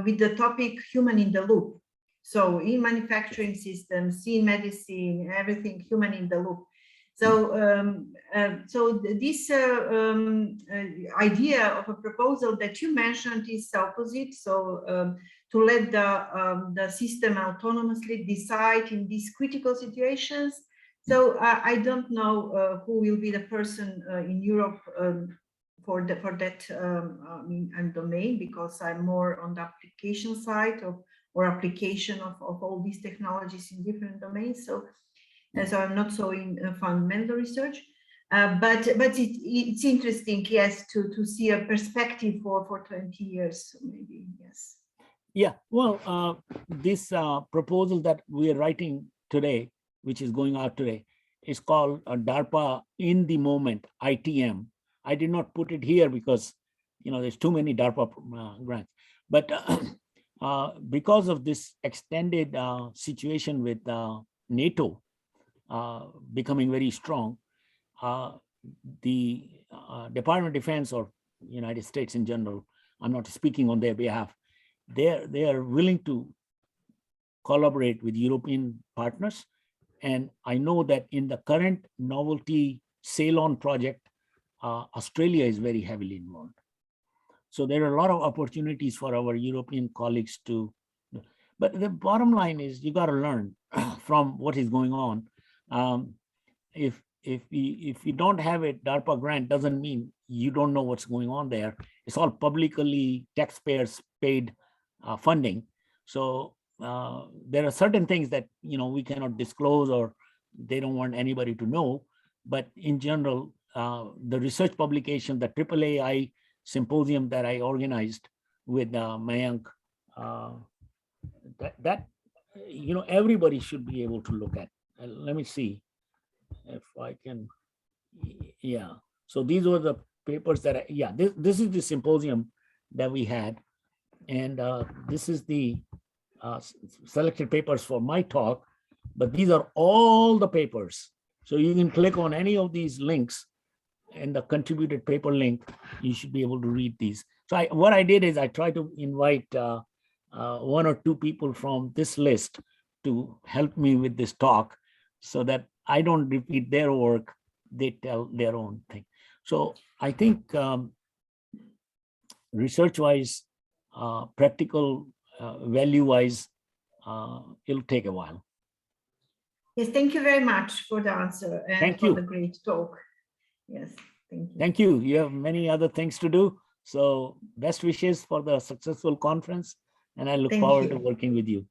with the topic human in the loop. So in manufacturing systems, in medicine, everything human in the loop. So so this idea of a proposal that you mentioned is opposite. So to let the system autonomously decide in these critical situations. So I don't know who will be the person in Europe for that I mean, domain, because I'm more on the application side or application of all these technologies in different domains. So I'm not so in fundamental research, but it's interesting, yes, to see a perspective for 20 years, maybe, yes. Yeah, well, this proposal that we are writing today, which is going out today, is called DARPA in the moment, ITM. I did not put it here because, you know, there's too many DARPA grants. But because of this extended situation with NATO becoming very strong, the Department of Defense, or United States in general, I'm not speaking on their behalf, they are willing to collaborate with European partners. And I know that in the current novelty sail-on project, Australia is very heavily involved. So there are a lot of opportunities for our European colleagues to, but the bottom line is you got to learn from what is going on. If you don't have a DARPA grant, doesn't mean you don't know what's going on there. It's all publicly taxpayers paid funding. So there are certain things that we cannot disclose, or they don't want anybody to know. But in general, the research publication, the AAAI symposium that I organized with Mayank, that everybody should be able to look at. Let me see if I can. Yeah. So these were the papers that this is the symposium that we had, and this is the selected papers for my talk, but these are all the papers. So you can click on any of these links and the contributed paper link, you should be able to read these. So what I did is I tried to invite one or two people from this list to help me with this talk, so that I don't repeat their work, they tell their own thing. So I think research-wise, practical value-wise, it'll take a while. Yes, thank you very much for the answer and Thank for you. the great talk. Yes, thank you. Thank you. You have many other things to do. So best wishes for the successful conference, and I look Thank forward to you. working with you.